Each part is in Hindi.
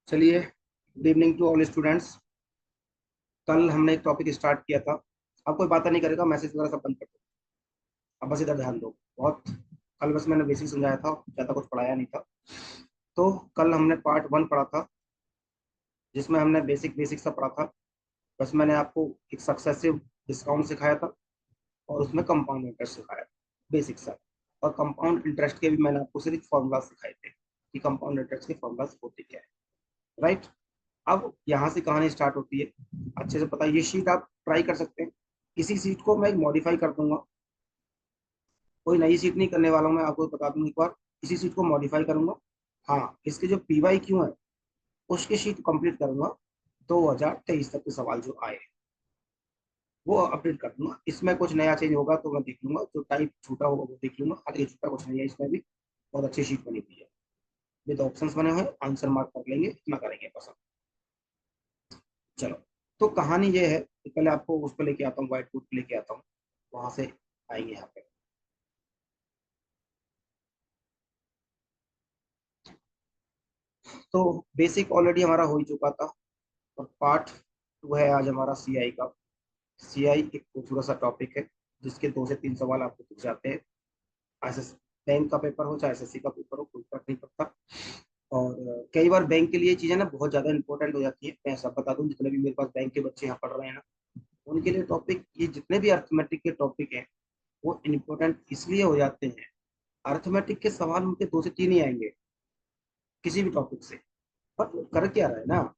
चलिए, good evening to all students. कल हमने एक टॉपिक स्टार्ट किया था। अब कोई बात नहीं करेगा, मैसेज वगैरह सब बंद कर दो। अब बस इधर ध्यान दो बहुत। कल बस मैंने बेसिक समझाया था, ज़्यादा कुछ पढ़ाया नहीं था। तो कल हमने पार्ट 1 पढ़ा था, जिसमें हमने बेसिक बेसिक सब पढ़ा था। बस मैंने आपको एक सक्सेसिव डिस्काउंट सिखाया था और उसमें कंपाउंड इंटरेस्ट सिखाया था, बेसिक सा। और कंपाउंड इंटरेस्ट के भी मैंने आपको सिर्फ फॉर्मूला सिखाए थे कि कंपाउंड इंटरेस्ट के फॉर्मूलाज होते क्या है। राइट। अब यहाँ से कहानी स्टार्ट होती है। अच्छे से पता है, ये शीट आप ट्राई कर सकते हैं। इसी शीट को मैं मॉडिफाई कर दूंगा, कोई नई शीट नहीं करने वाला हूँ। मैं आपको बता दूंगा एक बार, इसी शीट को मॉडिफाई करूंगा। हाँ, इसके जो पीवाई क्यू है उसकी शीट कंप्लीट करूंगा। 2023 तक के सवाल जो आए वो अपडेट कर दूंगा। इसमें कुछ नया चेंज होगा तो मैं देख लूंगा, जो टाइप छूटा होगा वो देख लूंगा। हालांकि छूटा कुछ नहीं है इसमें भी, बहुत अच्छी शीट बनी हुई है। विद ऑप्शंस बने हुए हैं, आंसर मार्क कर लेंगे, इतना करेंगे बस। चलो, तो कहानी ये है कि पहले आपको उस पर लेके आता हूँ, व्हाइट बोर्ड पे लेके आता हूँ, वहां से आएंगे यहाँ पे। तो बेसिक ऑलरेडी हमारा हो ही चुका था, और पार्ट 2 है आज हमारा सीआई का। सीआई एक थोड़ा सा टॉपिक है जिसके 2 से 3 सवाल आपको पूछ जाते हैं। एस बैंक का पेपर हो चाहे एसएससी का पेपर हो, कोई फर्क नहीं पड़ता। और कई बार बैंक के लिए चीजें ना बहुत ज्यादा इंपॉर्टेंट हो जाती है। मैं सब बता दूं, जितने भी मेरे पास बैंक के बच्चे यहाँ पढ़ रहे हैं ना, उनके लिए टॉपिक, ये जितने भी अर्थमेटिक के टॉपिक हैं वो इम्पोर्टेंट इसलिए हो जाते हैं। अर्थमेटिक के सवाल उनके 2 से 3 ही आएंगे किसी भी टॉपिक से। पर वो कर क्या रहा है ना,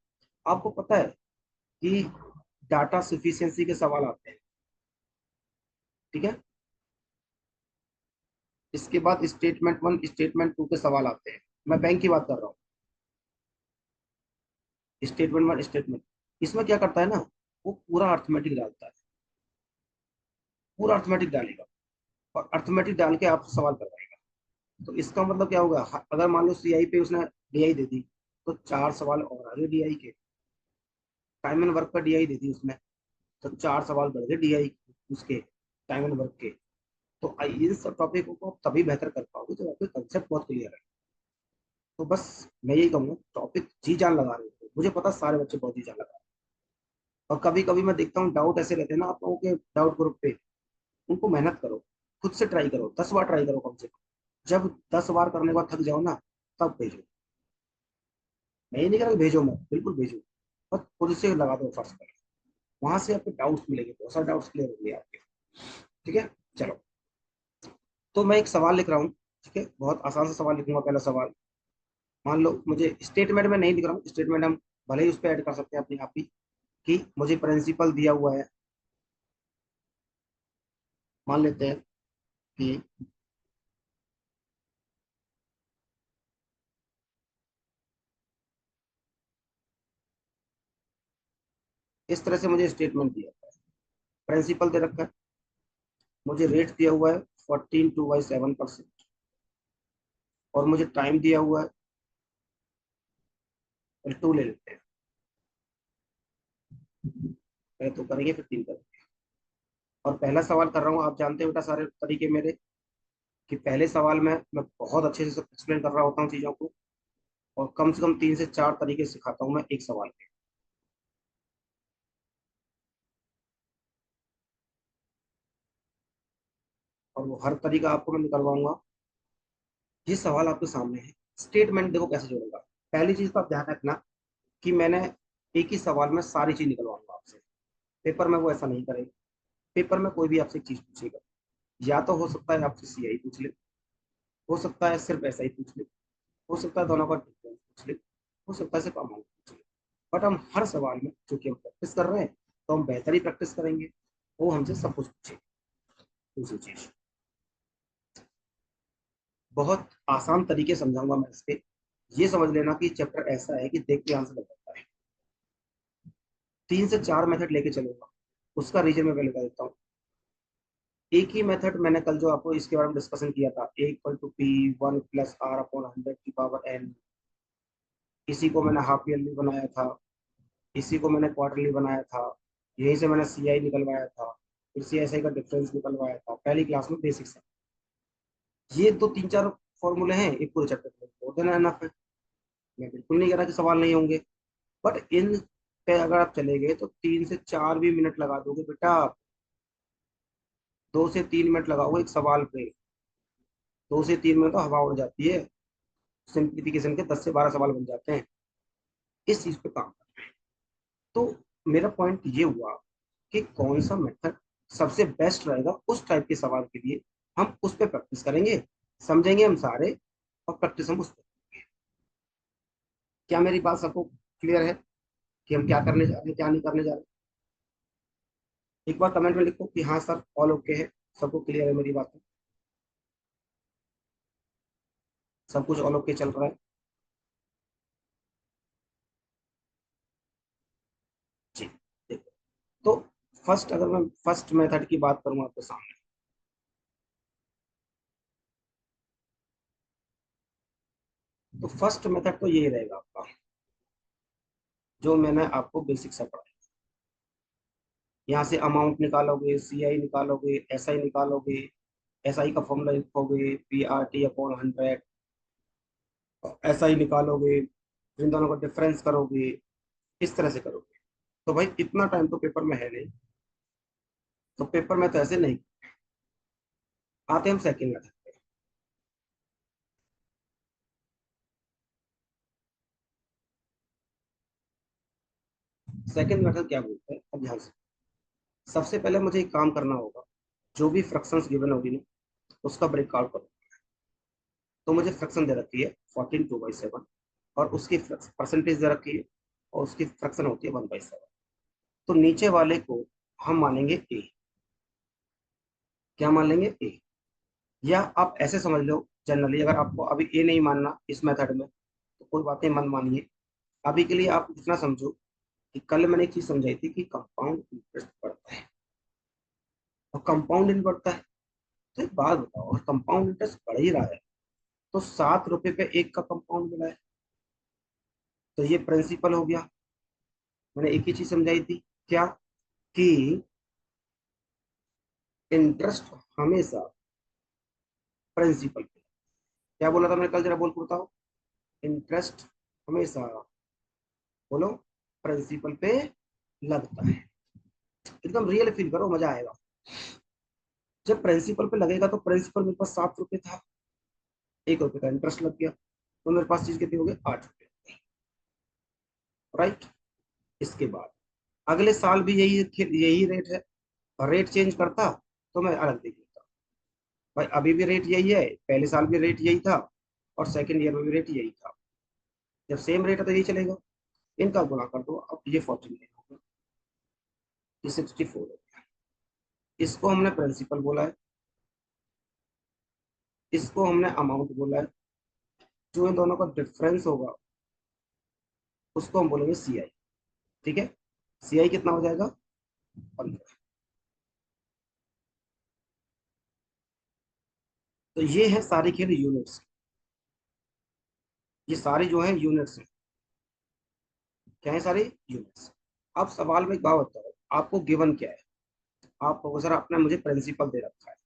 आपको पता है कि डाटा सफिशिएंसी के सवाल आते हैं। ठीक है। इसके बाद स्टेटमेंट 1 स्टेटमेंट 2 के सवाल आते हैं। मैं बैंक की बात कर रहा हूँ। स्टेटमेंट 1 स्टेटमेंट, इसमें क्या करता है ना, वो पूरा अर्थमेटिक डालता है, पूरा अर्थमेटिक डालेगा और अर्थमेटिक डाल के आपसे सवाल करवाएगा। तो इसका मतलब क्या होगा, अगर मान लो सीआई पे उसने डीआई दे दी, तो 4 सवाल और आगे डीआई के। टाइम एंड वर्क पर डीआई दे दी उसने, तो 4 सवाल बढ़ गए डीआई उसके, टाइम एंड वर्क के। तो इन सब टॉपिकों को आप तभी बेहतर कर पाओगे जब आपके कंसेप्ट बहुत क्लियर है। तो बस मैं यही कहूँगा, टॉपिक जी जान लगा रहे हो, मुझे पता सारे बच्चे बहुत जी जान लगा रहे हैं। और कभी कभी मैं देखता हूँ डाउट ऐसे रहते हैं ना आप लोगों के डाउट ग्रुप पे, उनको मेहनत करो, खुद से ट्राई करो, 10 बार ट्राई करो कम से कम। जब 10 बार करने के बाद थक जाओ ना, तब भेजो। मैं ये नहीं कह रहा कि भेजो मत, बिल्कुल भेजो, बस खुद से लगा दो फर्स्ट पर। वहां से आपके डाउट्स मिलेंगे, बहुत सारे डाउट्स क्लियर होंगे आपके। ठीक है। चलो, तो मैं एक सवाल लिख रहा हूँ। ठीक है, बहुत आसान सा सवाल लिखूंगा। पहला सवाल, मान लो मुझे स्टेटमेंट में नहीं लिख रहा हूँ, स्टेटमेंट हम भले ही उस पर ऐड कर सकते हैं अपने आप ही, कि मुझे प्रिंसिपल दिया हुआ है। मान लेते हैं कि इस तरह से मुझे स्टेटमेंट दिया हुआ है, प्रिंसिपल दे रखा है, मुझे रेट दिया हुआ है 14/7%, और मुझे टाइम दिया हुआ है, 2 ले लेते हैं। पहले तो करेंगे फिर 3 करेंगे। और पहला सवाल कर रहा हूँ, आप जानते हो बेटा सारे तरीके मेरे, कि पहले सवाल में मैं बहुत अच्छे से एक्सप्लेन कर रहा होता हूँ चीज़ों को, और कम से कम 3 से 4 तरीके सिखाता हूँ मैं एक सवाल के। और वो हर तरीका आपको मैं निकलवाऊंगा। ये सवाल आपके सामने है, स्टेटमेंट देखो कैसे जोड़ेगा। पहली चीज तो आप ध्यान रखना कि मैंने एक ही सवाल में सारी चीज निकलवाऊंगा आपसे। पेपर में वो ऐसा नहीं करेगा। पेपर में कोई भी आपसे एक चीज पूछेगा, या तो हो सकता है आपसे सीआई पूछ ले, हो सकता है सिर्फ ऐसा ही पूछ ले, हो सकता है दोनों का डिफरेंस पूछ ले, हो सकता है सिर्फ अमाउंट पूछ ले। बट हम हर सवाल में, चूंकि हम प्रैक्टिस कर रहे हैं, तो हम बेहतर ही प्रैक्टिस करेंगे। वो हमसे सब कुछ पूछेगा। दूसरी चीज, बहुत आसान तरीके समझाऊंगा मैं इस पे। ये समझ लेना कि चैप्टर ऐसा है कि देख के आंसर लग जाता है। 3 से 4 मेथड लेके चलूंगा, उसका रीजन मैं पहले बता देता हूँ। एक ही मेथड मैंने कल जो आपको इसके बारे में डिस्कशन किया था, A = P 1 + R/100 की पावर n। इसी को मैंने हाफ ईयरली बनाया था, इसी को मैंने क्वार्टरली बनाया था, यहीं से मैंने सीआई निकलवाया था, फिर सीएसआई का डिफरेंस निकलवाया था पहली क्लास में बेसिक्स है। ये तो 3 4 फॉर्मूले हैं एक पूरे चैप्टर में, मोर देन एनफ है। मैं बिल्कुल नहीं कह रहा कि सवाल नहीं होंगे, बट इन पे अगर आप चले गए तो 3 से 4 भी मिनट लगा दोगे बेटा आप। 2 से 3 मिनट लगाओगे एक सवाल पे, 2 से 3 मिनट तो हवा उड़ जाती है। सिंप्लीफिकेशन के 10 से 12 सवाल बन जाते हैं। इस चीज पे काम करना है। तो मेरा पॉइंट ये हुआ कि कौन सा मेथड सबसे बेस्ट रहेगा उस टाइप के सवाल के लिए, हम उस पर प्रैक्टिस करेंगे, समझेंगे हम सारे, और प्रैक्टिस हम उस पर। क्या मेरी बात सबको क्लियर है कि हम क्या करने जा रहे हैं, क्या नहीं करने जा रहे? एक बार कमेंट में लिखो कि हाँ सर ऑल ओके है, सबको क्लियर है मेरी बात, सब कुछ ऑल ओके चल रहा है। जी देखो, तो फर्स्ट, अगर मैं फर्स्ट मेथड की बात करूँ आपके सामने, तो फर्स्ट मेथड तो यही रहेगा आपका, जो मैंने आपको बेसिक से पढ़ाया। यहाँ से अमाउंट निकालोगे, सीआई निकालोगे, एसआई निकालोगे, एसआई का फॉर्मूला लिखोगे PRT/100, एसआई निकालोगे, इन दोनों का डिफरेंस करोगे, इस तरह से करोगे। तो भाई इतना टाइम तो पेपर में है नहीं, तो पेपर में तो ऐसे नहीं। आते हैं हम सेकंड मेथड पे। सेकंड मेथड क्या बोलते हैं, अब ध्यान से। सबसे पहले मुझे एक काम करना होगा, जो भी फ्रैक्शंस गिवन होगी ना, उसका ब्रेकआउट करो। तो मुझे फ्रैक्शन दे रखी है 14/2/7, और उसकी परसेंटेज दे रखी है, और उसकी फ्रैक्शन होती है 1/7। तो नीचे वाले को हम मानेंगे ए। क्या मान लेंगे? ए। या आप ऐसे समझ लो, जनरली अगर आपको अभी ए नहीं मानना इस मेथड में, तो कोई बात नहीं, मन मानिए। अभी के लिए आप इतना समझो कि कल मैंने एक चीज समझाई थी कि कंपाउंड इंटरेस्ट बढ़ता है, और कंपाउंड इंटरेस्ट बढ़ता है। तो एक बात बताओ, अगर कंपाउंड इंटरेस्ट बढ़ ही रहा है, तो 7 रुपए पे एक का कंपाउंड मिला है, तो ये प्रिंसिपल हो गया। मैंने एक ही चीज समझाई थी, क्या? कि इंटरेस्ट हमेशा प्रिंसिपल पे। क्या बोला था मैंने कल, जरा बोल के बताओ। इंटरेस्ट हमेशा, बोलो, प्रिंसिपल पे लगता है। एकदम रियल फील करो, मजा आएगा। जब प्रिंसिपल पे लगेगा, तो प्रिंसिपल मेरे पास 7 रुपए था, 1 रुपए का इंटरेस्ट लग गया, तो मेरे पास चीज कितनी हो गई? 8 रुपए। राइट। इसके बाद अगले साल भी यही यही रेट है, और रेट चेंज करता तो मैं अलग देख लेता। भाई अभी भी रेट यही है, पहले साल भी रेट यही था, और सेकंड ईयर में भी रेट यही था। जब सेम रेट है तो यही चलेगा। इनका गुणा कर दो, अब ये 49 होगा, ये 64 हो गया। इसको हमने प्रिंसिपल बोला है, इसको हमने अमाउंट बोला है। जो इन दोनों का डिफरेंस होगा, उसको हम बोलेंगे सीआई। ठीक है। सीआई कितना हो जाएगा? 15। तो ये है सारी खेल यूनिट्स। ये सारी जो है यूनिट्स हैं। क्या है? सारी यूनिट्स। अब सवाल में एक बात बताओ, आपको गिवन क्या है? आप प्रोफेसर, आपने मुझे प्रिंसिपल दे रखा है,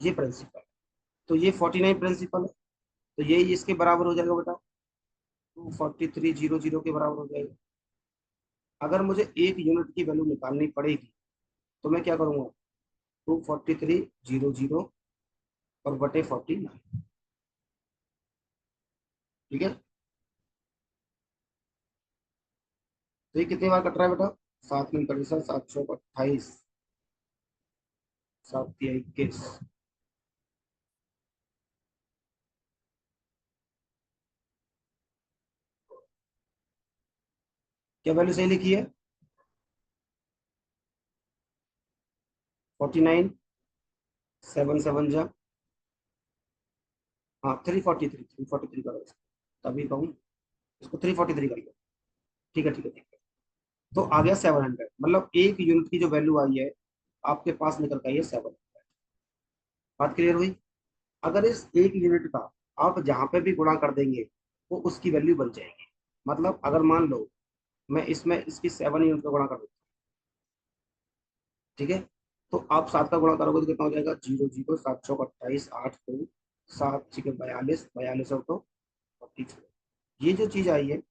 ये प्रिंसिपल। तो ये 49 प्रिंसिपल है, तो यही इसके बराबर हो जाएगा बेटा, 24300 के बराबर हो जाएगा। अगर मुझे एक यूनिट की वैल्यू निकालनी पड़ेगी, तो मैं क्या करूंगा? 24300 और बटे 49। ठीक है। तो ये कितनी बार कट रहा है बेटा? 7 में 37, 7 चौक 28, 7 तिया 21। क्या वैल्यू सही लिखी है? 49, 7 7 जा, हाँ 343 करो इसको, तभी कहूँ इसको 343 कर लो। ठीक है, ठीक है, ठीक है। तो आ गया 700, मतलब एक यूनिट की जो वैल्यू आई है, आपके पास निकल के आई है 700। बात क्लियर हुई? अगर इस एक यूनिट का आप जहां पे भी गुणा कर देंगे, वो उसकी वैल्यू बन जाएगी। मतलब अगर मान लो मैं इसमें इसकी 7 यूनिट का गुणा कर देता हूँ, ठीक है, तो आप 7 का गुणा करोगे तो कितना हो जाएगा? 0 0, 7 चौक 28, 8 2, 7 6 42, 42 और 2 44। ये जो चीज आई है,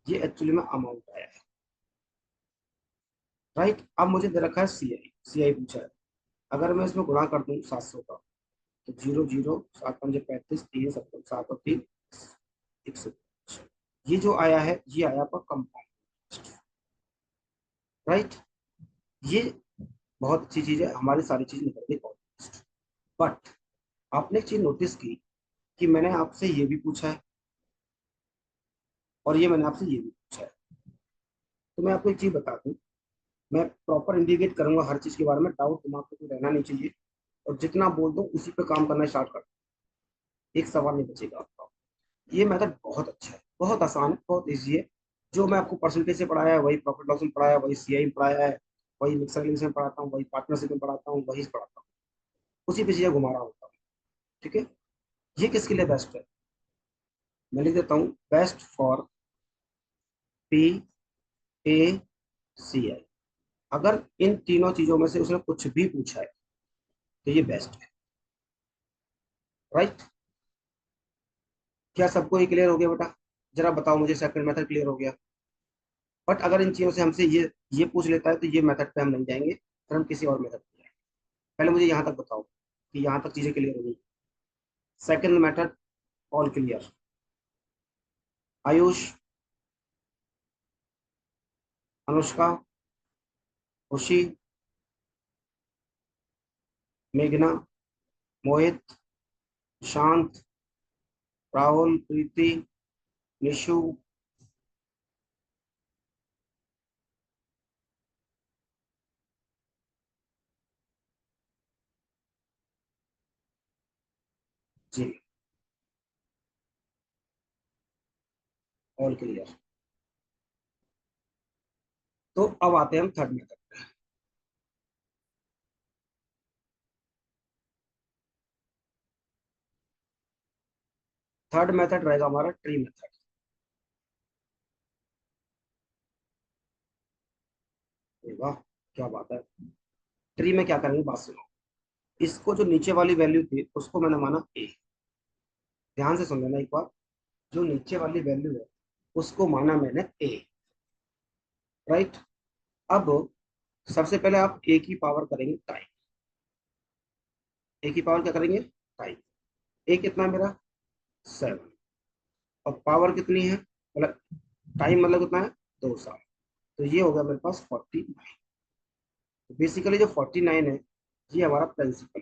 ये एक्चुअली में अमाउंट आया है। राइट, अब मुझे दे रखा है सीआई, सीआई पूछा है। अगर मैं इसमें गुणा कर दूं 700 का, तो 0 0 7 5 35 3 7 7 और 3 105। ये जो आया है ये आया आपका कंपाउंड। राइट, ये बहुत अच्छी चीज है, हमारी सारी चीज निकल गई ऑलमोस्ट। बट आपने एक चीज नोटिस की कि मैंने आपसे ये भी पूछा है और ये मैंने आपसे ये भी पूछा है। तो मैं आपको एक चीज बता दूं, मैं प्रॉपर इंडिकेट करूंगा हर चीज के बारे में, डाउट दिमाग में कोई रहना नहीं चाहिए। और जितना बोल दो उसी पे काम करना स्टार्ट कर, एक सवाल नहीं बचेगा आपका। ये मेथड बहुत अच्छा है, बहुत आसान है, बहुत ईजी है। जो मैं आपको परसेंटेज से पढ़ाया है वही प्रॉफिट लॉस में पढ़ाया है, वही सीआई में पढ़ाया है, वही मिक्सर लिंक्स में पढ़ाता हूँ, वही पार्टनरशिप में पढ़ाता हूँ, वही पढ़ाता हूँ, उसी पे चीजें घुमा रहा होता हूँ। ठीक है, ये किसके लिए बेस्ट है? मैं लिख देता हूँ, बेस्ट फॉर पी ए सी आई। अगर इन तीनों चीजों में से उसने कुछ भी पूछा है तो ये बेस्ट है। राइट, क्या सबको ये क्लियर हो गया बेटा? जरा बताओ मुझे, सेकंड मेथड क्लियर हो गया? बट अगर इन चीजों से हमसे ये पूछ लेता है तो ये मेथड पे हम नहीं जाएंगे, फिर हम किसी और मेथड पे जाएंगे। पहले मुझे यहाँ तक बताओ कि यहाँ तक चीजें क्लियर हो गई। Second method all clear? Ayush, Anushka, खुशी, मेघना, मोहित, शांत, राहुल, प्रीति, निशु। जी, ऑल क्लियर। तो अब आते हैं हम थर्ड मेथड। थर्ड मेथड रहेगा हमारा ट्री मेथड। वाह, क्या बात है। ट्री में क्या करेंगे बात सुनो। इसको जो नीचे वाली वैल्यू थी उसको मैंने माना ए। ध्यान से सुन लेना एक बार, जो नीचे वाली वैल्यू है उसको माना मैंने ए। राइट, अब सबसे पहले आप ए की पावर करेंगे टाइम। ए की पावर क्या करेंगे? टाइम। ए कितना है मेरा? 7। और पावर कितनी है, मतलब टाइम मतलब कितना है? 2 साल। तो ये हो गया मेरे पास 49। तो बेसिकली जो 49 है ये हमारा प्रिंसिपल।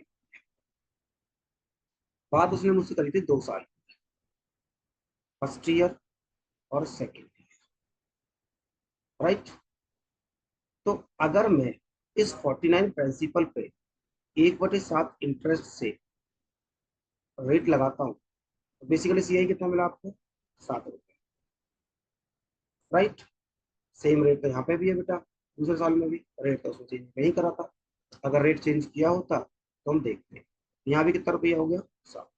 बात उसने मुझसे करी थी 2 साल, फर्स्ट ईयर और सेकेंड ईयर। राइट, तो अगर मैं इस 49 प्रिंसिपल पे 1/7 इंटरेस्ट से रेट लगाता हूँ तो बेसिकली सीआई कितना मिला आपको? 7 रुपये। राइट, सेम रेट तो यहाँ पे भी है बेटा, दूसरे साल में भी रेट तो उसने चेंज नहीं करा था। अगर रेट चेंज किया होता तो हम देखते, यहाँ भी कितना रुपया हो गया? 7।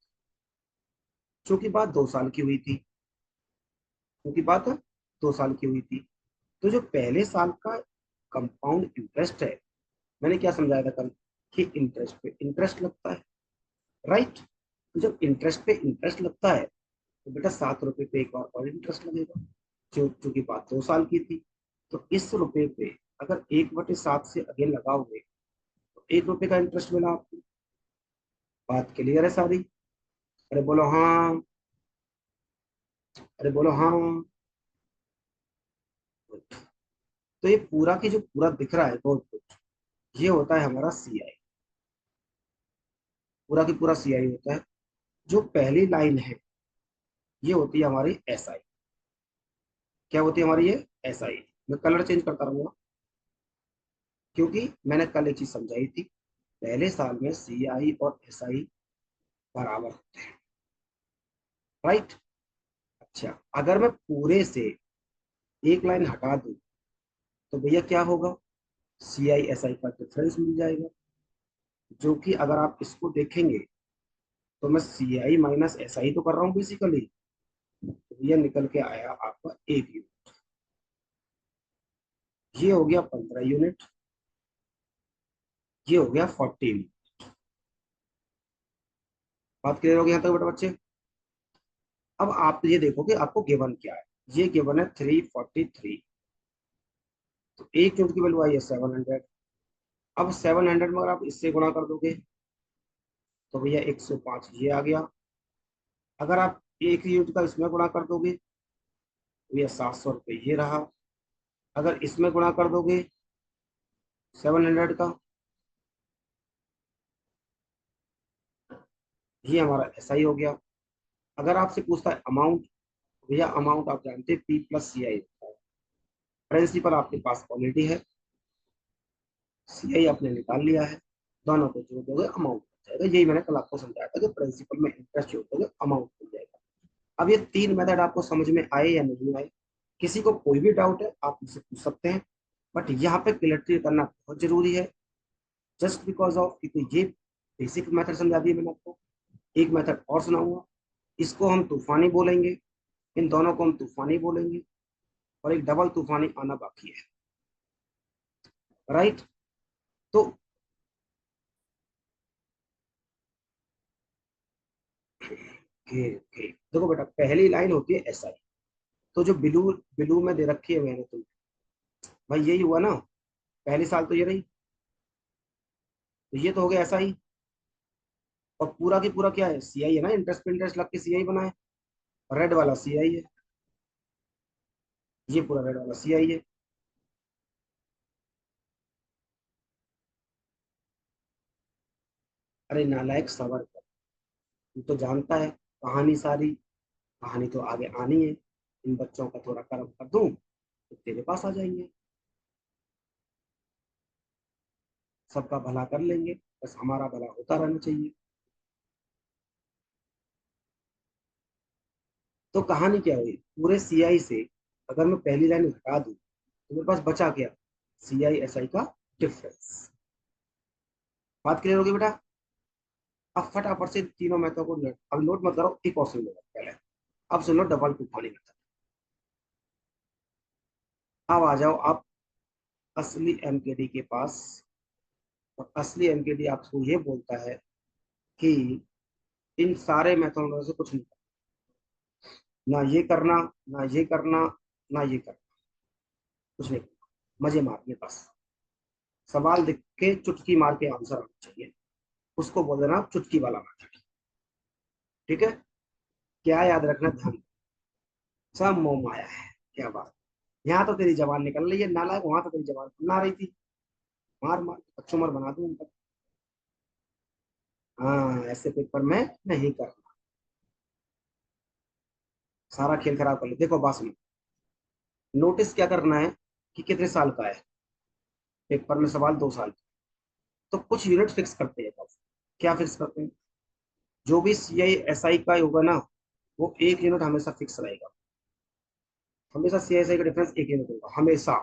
चूंकि बात 2 साल की हुई थी, क्योंकि बात 2 साल की हुई थी, तो जो पहले साल का कंपाउंड इंटरेस्ट है, मैंने क्या समझाया था कल, कि इंटरेस्ट पे इंटरेस्ट लगता है। राइट, तो जब इंटरेस्ट पे इंटरेस्ट लगता है तो बेटा 7 रुपए पे एक बार और इंटरेस्ट लगेगा। चूंकि बात 2 साल की थी, तो इस रुपए पे अगर 1/7 से अगेन लगाओगे तो 1 रुपए का इंटरेस्ट मिला आपको। बात क्लियर है सारी? अरे बोलो हाँ, अरे बोलो हाँ। तो ये पूरा की जो पूरा दिख रहा है बहुत कुछ, ये होता है हमारा सीआई। पूरा की पूरा सीआई होता है। जो पहली लाइन है ये होती है हमारी एसआई। क्या होती है हमारी ये? एसआई। मैं कलर चेंज करता रहूंगा क्योंकि मैंने कल एक चीज समझाई थी, पहले साल में सीआई और एसआई बराबर होते हैं। राइट, अच्छा अगर मैं पूरे से एक लाइन हटा दूं तो भैया क्या होगा? सी आई एस आई का डिफरेंस मिल जाएगा, जो कि अगर आप इसको देखेंगे तो मैं सी आई माइनस एस आई तो कर रहा हूँ बेसिकली। तो भैया निकल के आया आपका 1 यूनिट। ये हो गया 15 यूनिट, ये हो गया 14। बात क्लियर हो गई यहाँ तक बेटा बच्चे? अब आप ये देखो कि आपको गिवन क्या है। ये गिवन है 343। तो एक यूनिट की वैल्यू आई है 700। अब 700 में अगर आप इससे गुणा कर दोगे तो भैया 105 ये आ गया। अगर आप एक यूनिट का इसमें गुणा कर दोगे तो भैया 700 रुपये ये रहा। अगर इसमें गुणा कर दोगे 700 का, ये हमारा ऐसा ही हो गया। अगर आपसे पूछता है अमाउंट, भैया अमाउंट आप जानते हैं P+CI। प्रिंसिपल आपके पास ऑलरेडी है, CI आपने निकाल लिया है, दोनों को जोड़ दोगे अमाउंट बन जाएगा। यही मैंने कल आपको समझाया था कि प्रिंसिपल में इंटरेस्ट जोड़ दोगे अमाउंट बन जाएगा। अब ये तीन मेथड आपको समझ में आए या नहीं आए, किसी को कोई भी डाउट है आप मुझसे पूछ सकते हैं, बट यहाँ पे क्लियरिटी करना बहुत जरूरी है। जस्ट बिकॉज ऑफ क्योंकि ये बेसिक मेथड समझा दिए मैंने आपको, एक मेथड और सुनाऊंगा, इसको हम तूफानी बोलेंगे, इन दोनों को हम तूफानी बोलेंगे, और एक डबल तूफानी आना बाकी है। राइट। तो देखो बेटा, पहली लाइन होती है SI। तो जो ब्लू ब्लू में दे रखी है मैंने तुम, भाई यही हुआ ना, पहली साल तो ये रही, तो ये तो हो गया SI। और पूरा की पूरा क्या है, CI है ना, इंटरेस्ट पे इंटरेस्ट लग के CI बना है। रेड वाला CI है, ये पूरा रेड वाला CI है। अरे नालायक सबर कर, तू तो जानता है कहानी सारी, कहानी तो आगे आनी है। इन बच्चों का थोड़ा कर्म कर दूं तो तेरे पास आ जाएंगे, सबका भला कर लेंगे, बस हमारा भला होता रहना चाहिए। तो कहानी क्या हुई, पूरे CI से अगर मैं पहली लाइन हटा दूं तो मेरे पास बचा क्या, CI SI का डिफरेंस। बात क्लियर होगी बेटा। अब फटाफट से तीनों मेथड को नोट, अब नोट मत करो, एक और सुन लो पहले। अब सुन लो डबल तूफानी मेथड। अब आ जाओ आप असली MKD के पास। और असली MKD आपको ये बोलता है कि इन सारे मेथडों में से कुछ नहीं करना, ना ये करना, ना ये करना, ना ये करना, कुछ नहीं करना, मजे मारने बस। सवाल देख के चुटकी मार के आंसर आना चाहिए, उसको बोल देना आप चुटकी वाला मेथड। ठीक है, क्या याद रखना, ध्यान, सब मोह माया है। क्या बात, यहाँ तो तेरी जबान निकल रही है नालायक, वहां तो तेरी जबान खुलना रही थी। मार मार अच्छो मर बना दूं उनका। हाँ, ऐसे पेपर में नहीं करना, सारा खेल खराब कर ले। देखो बात सुनो, नोटिस क्या करना है कि कितने साल का है, पेपर में सवाल 2 साल का। तो कुछ यूनिट फिक्स करते हैं बस। क्या फिक्स करते हैं, जो भी CI SI का होगा ना, वो एक यूनिट हमेशा फिक्स रहेगा। हमेशा CI SI का डिफरेंस एक यूनिट होगा हमेशा,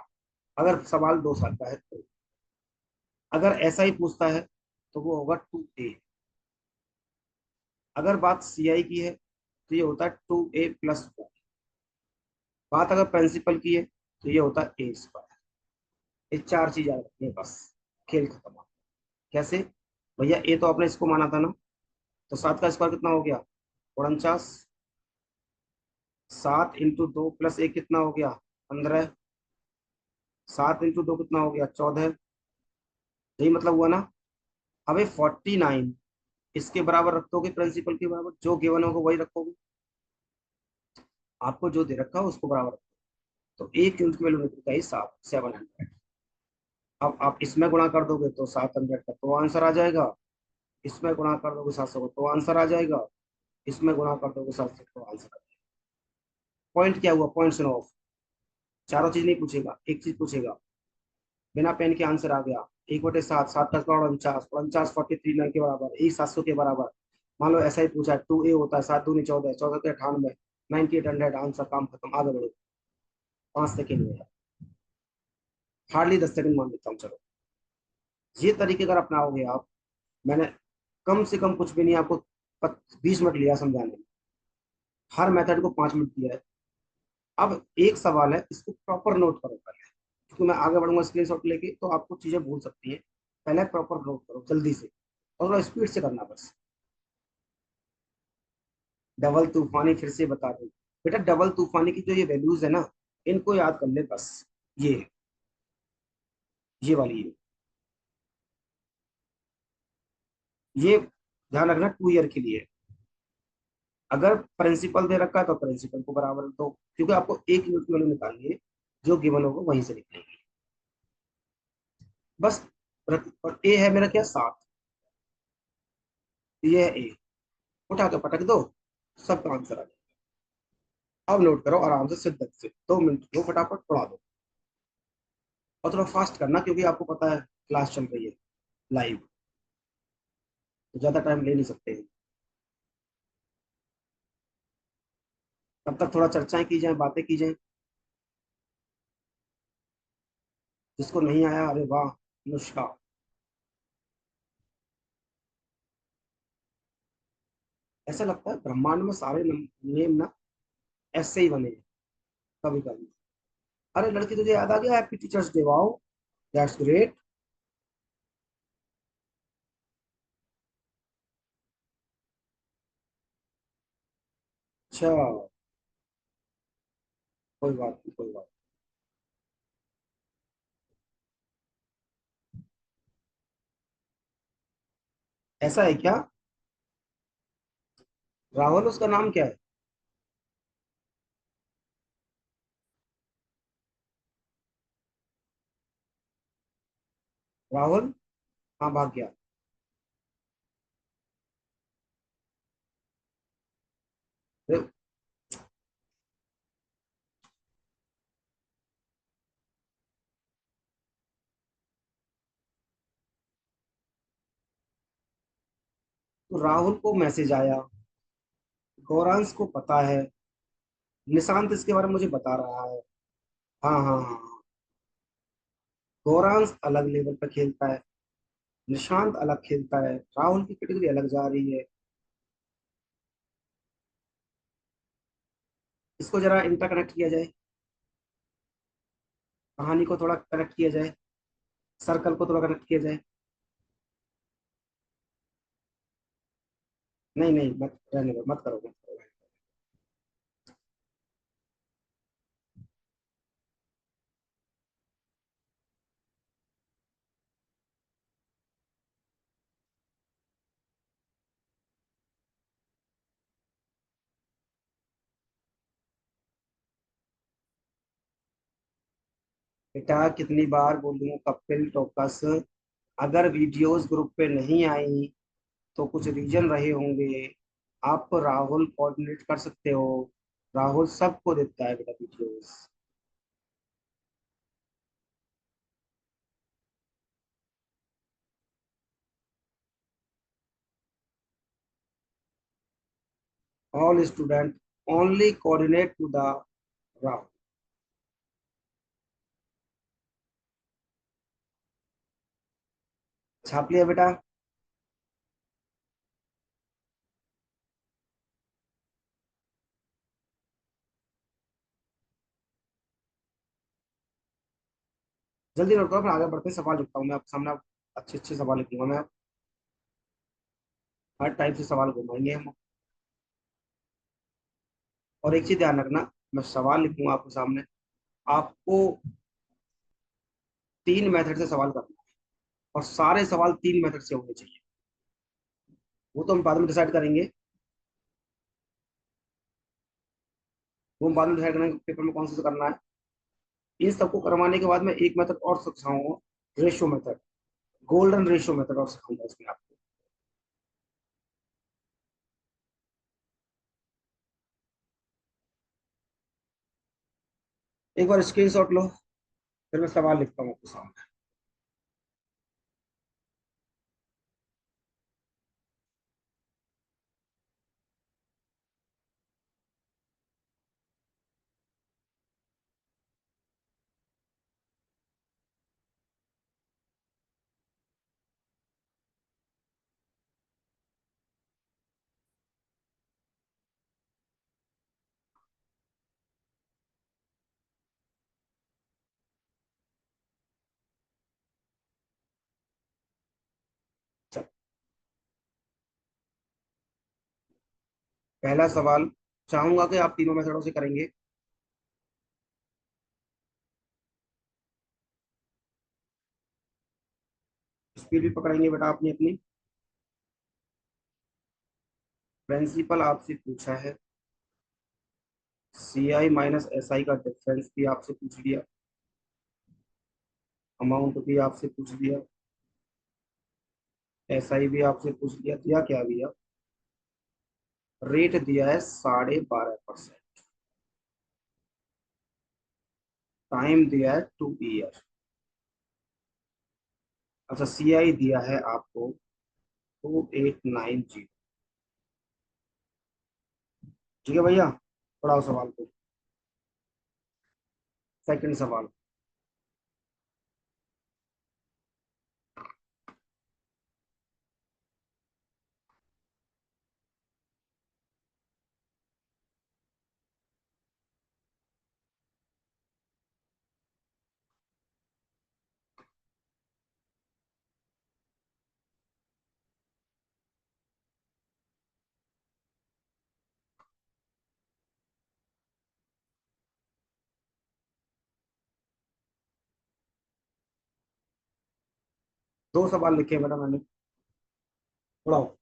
अगर सवाल 2 साल का है तो। अगर SI पूछता है तो वो होगा 2A। अगर बात CI की है तो ये होता है 2A+1। बात अगर प्रिंसिपल की है तो ये होता है A²। ये चार चीज याद रखनी है बस, खेल खत्म। कैसे, भैया A तो आपने इसको माना था ना, तो 7 का स्क्वायर कितना हो गया, 49। 7 × 2 + 1 कितना हो गया, 15। 7 × 2 कितना हो गया, 14। यही मतलब हुआ ना। अब ये 49 इसके बराबर रखोगे, प्रिंसिपल के बराबर, जो गिवन होगा वही रखोगे, आपको जो दे रखा है उसको बराबर रखो। तो एक यूनिट की वैल्यू निकलता है 700। अब आप इसमें गुणा कर दोगे तो 700 का तो आंसर आ जाएगा, इसमें गुणा कर दोगे 700 को तो आंसर आ जाएगा, इसमें गुणा कर दोगे 700 को आंसर आ जाएगा। पॉइंट क्या हुआ, पॉइंट सुनो, चारों चीज नहीं पूछेगा, एक चीज पूछेगा। बिना पेन के आंसर आ गया, 1/7, 7 × 49, 49 के बराबर, 700 के बराबर। मान लो ऐसा ही पूछा, 2A होता है, 7 दूनी 14, 14 × 98, 9800, आंसर, काम खत्म, आगे बढ़ो। 5 सेकेंड में, हार्डली 10 सेकेंड मान लेता हूँ, चलो। ये तरीके अगर अपनाओगे आप, मैंने कम से कम कुछ भी नहीं आपको 20 मिनट लिया समझाने में, हर मेथड को 5 मिनट दिया है। अब एक सवाल है, इसको प्रॉपर नोट करो पहले, क्योंकि मैं आगे बढ़ूंगा स्क्रीनशॉट लेके तो आपको चीजें भूल सकती है। पहले प्रॉपर नोट करो जल्दी से, और थोड़ा स्पीड से करना बस। डबल तूफानी फिर से बता दूं, बेटा डबल तूफानी की जो ये वैल्यूज है ना, इनको याद कर ले बस। ये ये वाली ये ध्यान रखना 2 ईयर के लिए। अगर प्रिंसिपल दे रखा है तो प्रिंसिपल को बराबर दो, क्योंकि आपको एक यूनिट की वैल्यू निकालनी है, जो गिवन होगा वहीं से निकलेगी बस। और ए है मेरा क्या, 7। ये है ए, उठा के पटक दो, सबका आंसर आ जाए। अब नोट करो आराम से, शिद्दत से 2 मिनट लो, फटाफट पढ़ा दो। और थोड़ा फास्ट करना, क्योंकि आपको पता है क्लास चल रही है लाइव, तो ज्यादा टाइम ले नहीं सकते हैं। तब तक थोड़ा चर्चाएं की जाए, बातें की जाए। जिसको नहीं आया, अरे वाह अनुष्का। ऐसा लगता है ब्रह्मांड में सारे नेम ना ऐसे ही बने हैं कभी कभी। अरे लड़की, तुझे याद आ गया, happy teachers day, wow, that's great. अच्छा, कोई बात नहीं, कोई बात नहीं। ऐसा है क्या? राहुल उसका नाम क्या है? राहुल। हाँ, भाग गया। अरे, तो राहुल को मैसेज आया, गौरांश को पता है, निशांत इसके बारे में मुझे बता रहा है। हाँ हाँ हाँ हाँ। गौरांश अलग लेवल पर खेलता है, निशांत अलग खेलता है, राहुल की कैटेगरी अलग जा रही है। इसको जरा इंटरकनेक्ट किया जाए, कहानी को थोड़ा कनेक्ट किया जाए, सर्कल को थोड़ा कनेक्ट किया जाए। नहीं नहीं, मत रहने दो, मत करो, मत करो। बेटा कितनी बार बोलूं, कपिल टोकस। अगर वीडियोस ग्रुप पे नहीं आई तो कुछ रीजन रहे होंगे। आप राहुल कोऑर्डिनेट कर सकते हो, राहुल सबको देता है बेटा videos. All student only coordinate to the Rahul. छाप लिया बेटा? जल्दी नोट करो, फिर आगे बढ़ते हैं। सवाल लिखता हूँ मैं आपके सामने, अच्छे अच्छे सवाल लिखूंगा मैं। हर टाइप से सवाल घुमाएंगे हम। और एक चीज ध्यान रखना, मैं सवाल लिखूंगा आपके सामने, आपको 3 मेथड से सवाल करना है, और सारे सवाल 3 मेथड से होने चाहिए। वो तो हम बाद में डिसाइड करेंगे। वो हम बाद में डिसाइड करेंगे पेपर में कौन सा करना है। इन सबको करवाने के बाद मैं एक मेथड और सिखाऊंगा, ratio method, golden ratio method और सिखाऊंगा इसमें आपको। एक बार स्क्रीनशॉट लो, फिर मैं सवाल लिखता हूँ आपके सामने। चल, पहला सवाल, चाहूंगा कि आप तीनों मेथडों से करेंगे। स्पीड भी पकड़ेंगे बेटा अपनी अपनी। प्रिंसिपल आपसे पूछा है, सी आई माइनस एस आई का डिफरेंस भी आपसे पूछ लिया, अमाउंट भी आपसे पूछ लिया, एस आई भी आपसे पूछ लिया, दिया क्या दिया? रेट दिया है 12.5%। टाइम दिया है 2 ईयर। अच्छा, सी आई दिया है आपको 2890। ठीक है भैया, पढ़ाओ सवाल को। सेकंड सवाल। 2 सवाल लिखे हैं बेटा मैंने, पढ़ाओ।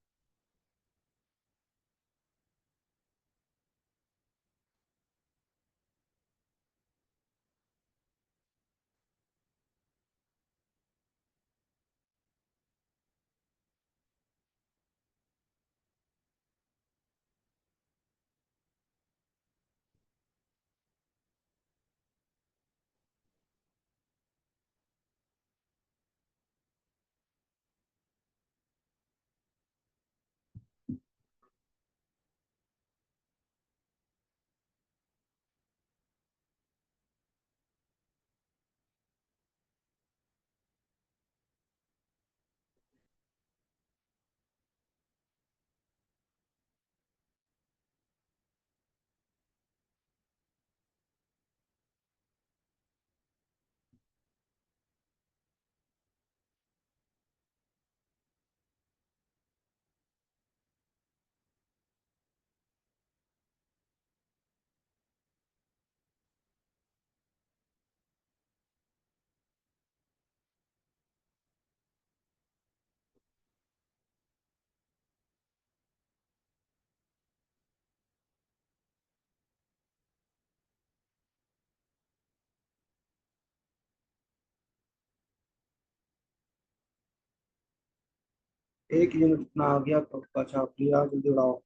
एक यूनिट इतना आ गया, पक्का छाप लिया, जल्दी उड़ाओ।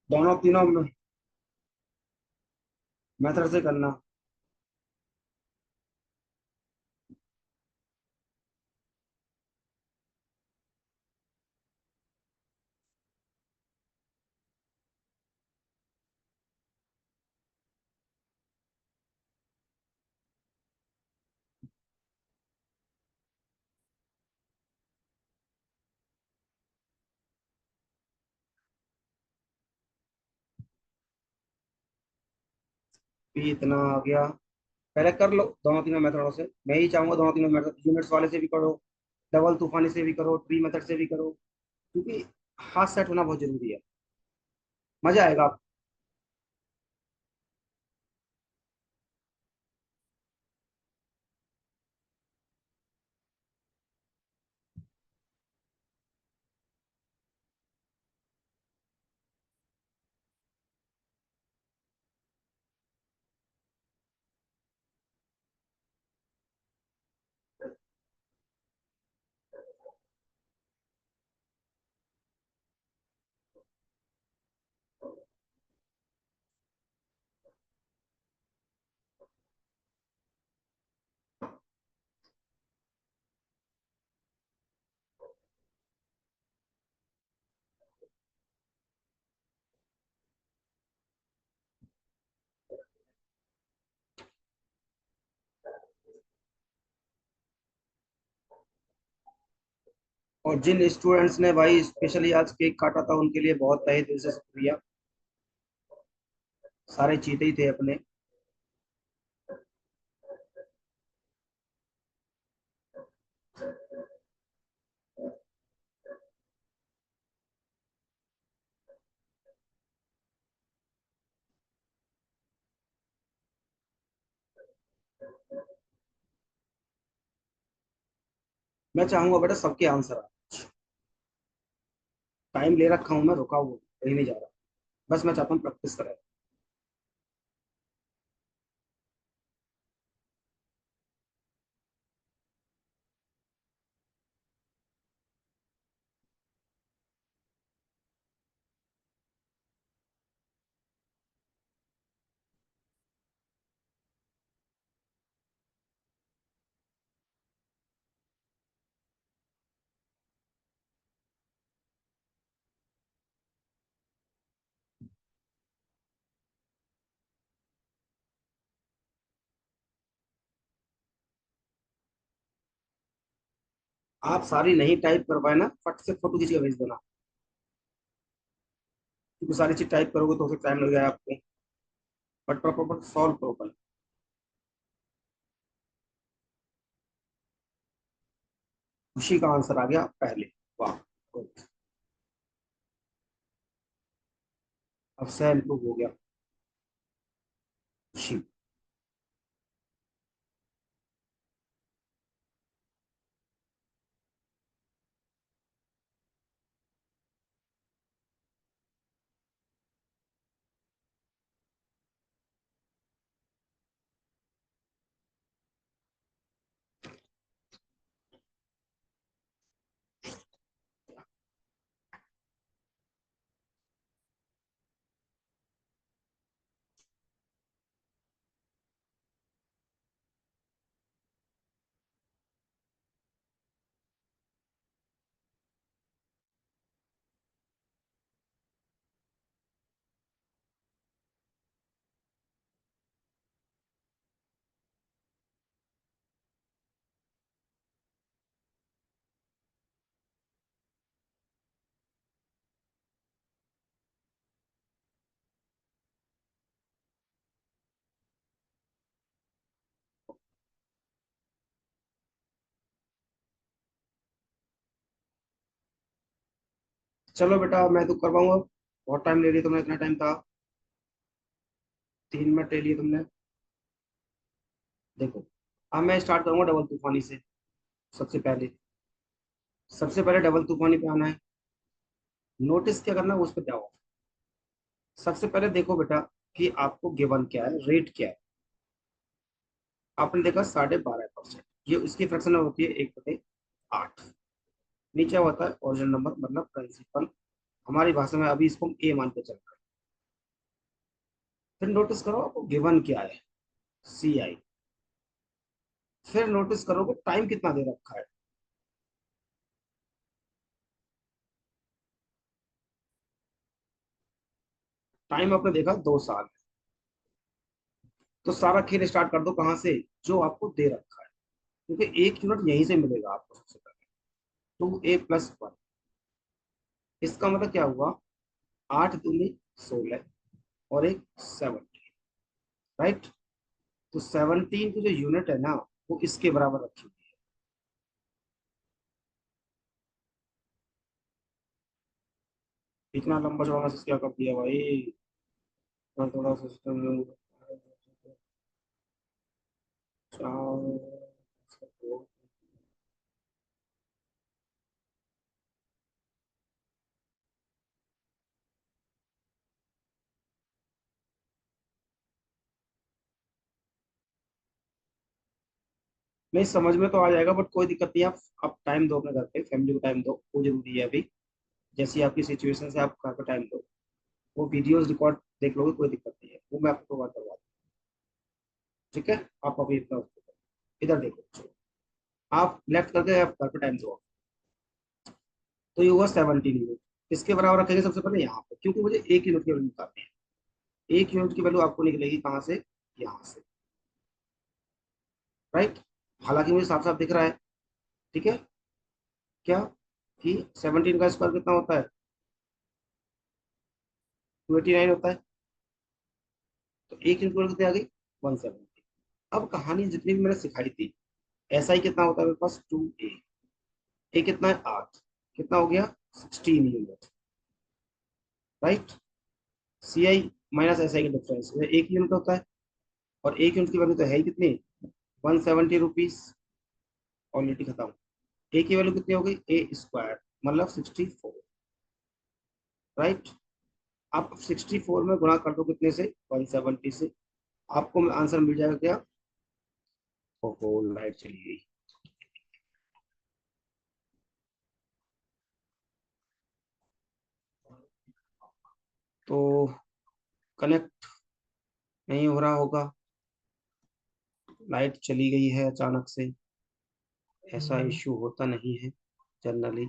दोनों तीनों मेथड से करना। भी इतना आ गया। पहले कर लो दोनों तीनों मेथडों से, मैं ही चाहूंगा दोनों तीनों मेथड, यूनिट्स वाले से भी करो, डबल तूफानी से भी करो, ट्री मेथड से भी करो, क्योंकि हाथ सेट होना बहुत जरूरी है। मजा आएगा। और जिन स्टूडेंट्स ने भाई स्पेशली आज केक काटा था, उनके लिए बहुत तहे दिल से शुक्रिया। सारे चीते ही थे अपने। मैं चाहूंगा बेटा सबके आंसर आए। टाइम ले रखा हूं, मैं रुका हुआ हूं, कहीं नहीं जा रहा। बस मैं चाहता हूँ प्रैक्टिस करें। आप सारी नहीं टाइप कर पाए ना, फट से फोटो खींच के भेज देना। क्योंकि सारी चीज टाइप करोगे तो फिर टाइम लग जाएगा आपको। बट प्रॉपर सॉल्व करो पहले। खुशी का आंसर आ गया पहले। वाह, गुड। अब से इम्प्रूव हो गया। खुशी। चलो बेटा मैं तो करवाऊंगा। बहुत टाइम ले रही तुमने, इतना टाइम था। 3 मिनट ले लिए तुमने। देखो, अब मैं स्टार्ट करूंगा डबल तूफानी से। सबसे पहले सबसे पहले डबल तूफानी पे आना है। नोटिस क्या करना है, उस पर जाओ। सबसे पहले देखो बेटा कि आपको गिवन क्या है, रेट क्या है। आपने देखा 12.5%। ये उसकी फ्रैक्शन होती है 1/8। नीचे होता है ओरिजिनल नंबर, मतलब प्रिंसिपल। हमारी भाषा में अभी इसको हम ए मान के चल रहे हैं। फिर नोटिस करो आपको गिवन क्या है, CI। फिर नोटिस करो कि टाइम कितना दे रखा है। टाइम आपने देखा 2 साल। तो सारा खेल स्टार्ट कर दो कहाँ से, जो आपको दे रखा है। क्योंकि 1 यूनिट यहीं से मिलेगा आपको सबसे पहले। 2A+1। इसका मतलब क्या हुआ, 8 दूनी 16 और एक 17। राइट। तो 17 की जो यूनिट है ना, वो इसके बराबर रखी हुई है। इतना लंबा चौड़ा मैसेज क्या कर दिया भाई। थोड़ा थोड़ा सिस्टम। नहीं, समझ में तो आ जाएगा, बट कोई दिक्कत नहीं। आप टाइम दो अपने घर पे, फैमिली को टाइम दो, वो जरूरी है अभी। जैसी आपकी सिचुएशन है, आप घर पे टाइम दो। वो वीडियोस रिकॉर्ड देख लोगे, कोई दिक्कत नहीं है, वो मैं आपको प्रोवाइड करवा दूँ। ठीक है। आप अभी इतना इधर देखो। आप लेफ्ट करके आप घर पे टाइम दो। तो ये हुआ 17 यूनिट। इसके बराबर रखेंगे सबसे पहले यहाँ पे, क्योंकि मुझे 1 यूनिट की वैल्यू निकालनी है। 1 यूनिट की वैल्यू आपको निकलेगी कहाँ से, यहाँ से। राइट। हालांकि मुझे साफ साफ दिख रहा है। ठीक है। क्या कि 17 का स्क्वायर कितना होता है, 289 होता है। तो 1 यूनिट कितनी आ गई, 170। अब कहानी जितनी भी मैंने सिखाई थी, SI कितना होता है मेरे पास, 2A। कितना है, 8। कितना हो गया, 16 unit. Right. CI minus SI का डिफरेंस 1 यूनिट होता है। और 1 यूनिट की वैल्यू तो है ही कितनी, 170 रुपीज, ऑलरेडी खत्म। ए की वैल्यू कितनी हो गई, ए स्क्वायर मतलब 64, राइट। आप 64 में गुणा कर दो कितने से, 170 से, आपको आंसर मिल जाएगा क्या। ओहो लाइट चली गई। तो कनेक्ट नहीं हो रहा होगा, लाइट चली गई है अचानक से। ऐसा इश्यू होता नहीं है जनरली।